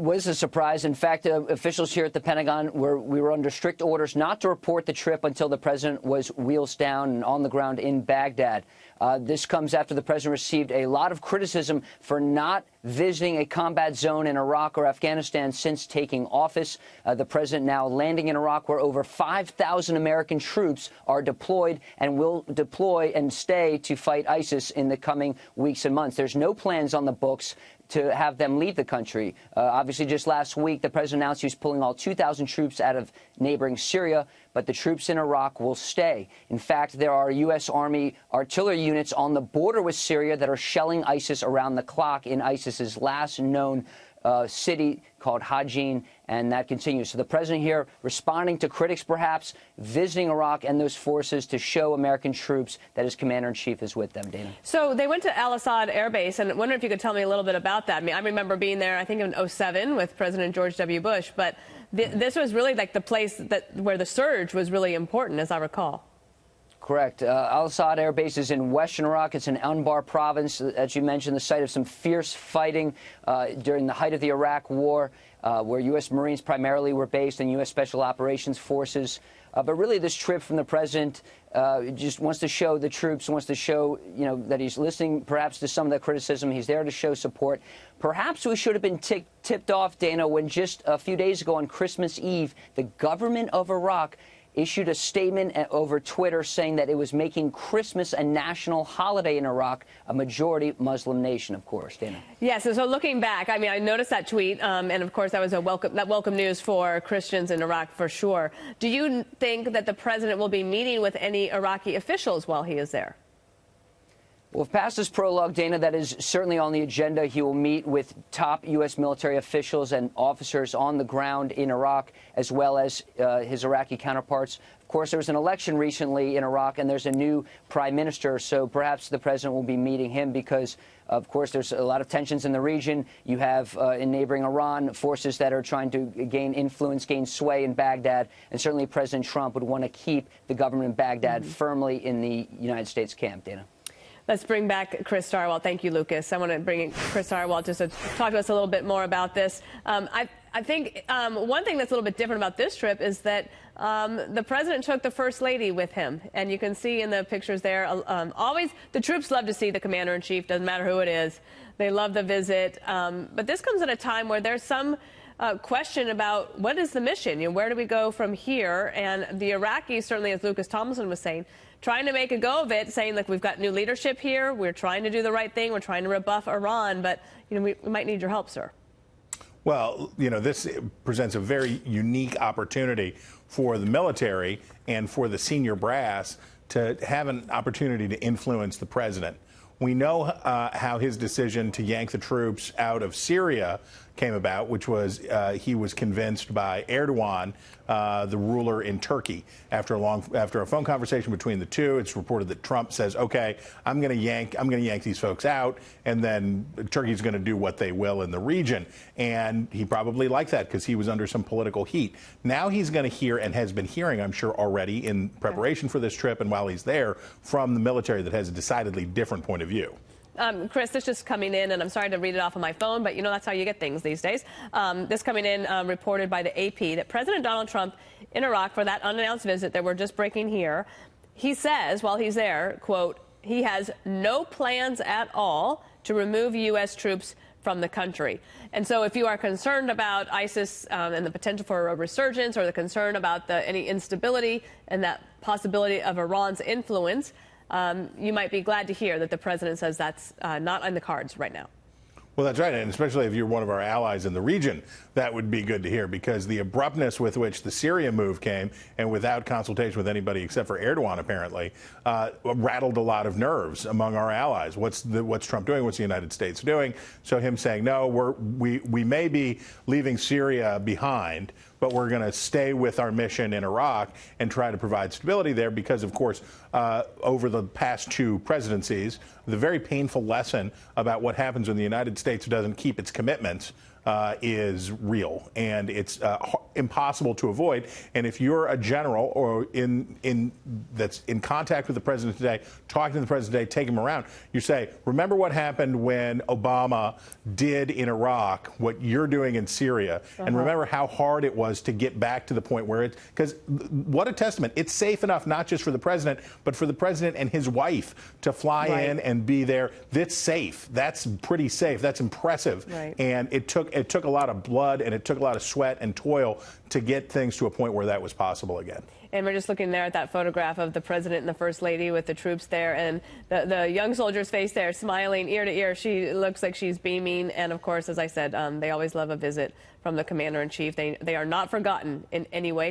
was a surprise. In fact, officials here at the Pentagon we were under strict orders not to report the trip until the president was wheels down and on the ground in Baghdad. This comes after the president received a lot of criticism for not visiting a combat zone in Iraq or Afghanistan since taking office. The president now landing in Iraq, where over 5,000 American troops are deployed and will deploy and stay to fight ISIS in the coming weeks and months. There's no plans on the books to have them leave the country. Obviously, just last week, the president announced he was pulling all 2,000 troops out of neighboring Syria, but the troops in Iraq will stay. In fact, there are U.S. Army artillery units on the border with Syria that are shelling ISIS around the clock in ISIS's last known city called Hajin, and that continues. So the president here responding to critics, perhaps, visiting Iraq and those forces to show American troops that his commander-in-chief is with them, Dana. So they went to Al-Assad Air Base, and I wonder if you could tell me a little bit about that. I mean, I remember being there, I think, in '07 with President George W. Bush, but this was really like the place where the surge was really important, as I recall. Correct. Al-Assad Air Base is in western Iraq. It's in Anbar province, as you mentioned, the site of some fierce fighting during the height of the Iraq War, where U.S. Marines primarily were based and U.S. Special Operations Forces. But really, this trip from the president just wants to show the troops, wants to show, that he's listening perhaps to some of the criticism. He's there to show support. Perhaps we should have been tipped off, Dana, when just a few days ago on Christmas Eve, the government of Iraq issued a statement over Twitter saying that it was making Christmas a national holiday in Iraq, a majority Muslim nation, of course. Dana. Yes, so looking back, I mean, I noticed that tweet, and of course that was welcome news for Christians in Iraq for sure. Do you think that the president will be meeting with any Iraqi officials while he is there? Well, past this prologue, Dana, that is certainly on the agenda. He will meet with top U.S. military officials and officers on the ground in Iraq, as well as his Iraqi counterparts. Of course, there was an election recently in Iraq, and there's a new prime minister, so perhaps the president will be meeting him because, of course, there's a lot of tensions in the region. You have, in neighboring Iran, forces that are trying to gain influence, gain sway in Baghdad, and certainly President Trump would want to keep the government in Baghdad firmly in the United States camp, Dana. Let's bring back Chris Starwell. Thank you, Lucas. I want to bring in Chris Starwell just to talk to us a little bit more about this. I think one thing that's a little bit different about this trip is that the president took the First Lady with him. And you can see in the pictures there, always the troops love to see the commander-in-chief, doesn't matter who it is. They love the visit. But this comes at a time where there's some question about what is the mission? Where do we go from here? And the Iraqis, certainly, as Lucas Tomlinson was saying, trying to make a go of it, saying, look, we've got new leadership here. We're trying to do the right thing. We're trying to rebuff Iran. But, we might need your help, sir. Well, this presents a very unique opportunity for the military and for the senior brass to have an opportunity to influence the president. We know how his decision to yank the troops out of Syria came about, which was he was convinced by Erdogan, the ruler in Turkey. After a phone conversation between the two, it's reported that Trump says, "Okay, I'm going to yank these folks out, and then Turkey's going to do what they will in the region." And he probably liked that because he was under some political heat. Now he's going to hear, and has been hearing, I'm sure already in preparation for this trip and while he's there, from the military that has a decidedly different point of view. Chris, this just coming in, and I'm sorry to read it off on my phone, but that's how you get things these days. This coming in, reported by the AP, that President Donald Trump in Iraq for that unannounced visit that we're just breaking here, he says while he's there, quote, he has no plans at all to remove U.S. troops from the country. And so if you are concerned about ISIS and the potential for a resurgence, or the concern about any instability and that possibility of Iran's influence, you might be glad to hear that the president says that's not on the cards right now. Well, that's right, and especially if you're one of our allies in the region, that would be good to hear, because the abruptness with which the Syria move came, and without consultation with anybody except for Erdogan, apparently, rattled a lot of nerves among our allies. What's Trump doing? What's the United States doing? So him saying, no, we may be leaving Syria behind, but we're going to stay with our mission in Iraq and try to provide stability there, because, of course, over the past two presidencies, the very painful lesson about what happens when the United States doesn't keep its commitments is real, and it's impossible to avoid. And if you're a general or that's in contact with the president today, talking to the president today, take him around, you say, remember what happened when Obama did in Iraq what you're doing in Syria, and remember how hard it was to get back to the point where because what a testament. It's safe enough not just for the president, but for the president and his wife to fly in and be there. That's safe. That's pretty safe. That's impressive. And it took a lot of blood, and it took a lot of sweat and toil to get things to a point where that was possible again. And we're just looking there at that photograph of the president and the first lady with the troops there, and the young soldier's face there, smiling ear to ear. She looks like she's beaming. And of course, as I said, they always love a visit from the commander in chief. They are not forgotten in any way.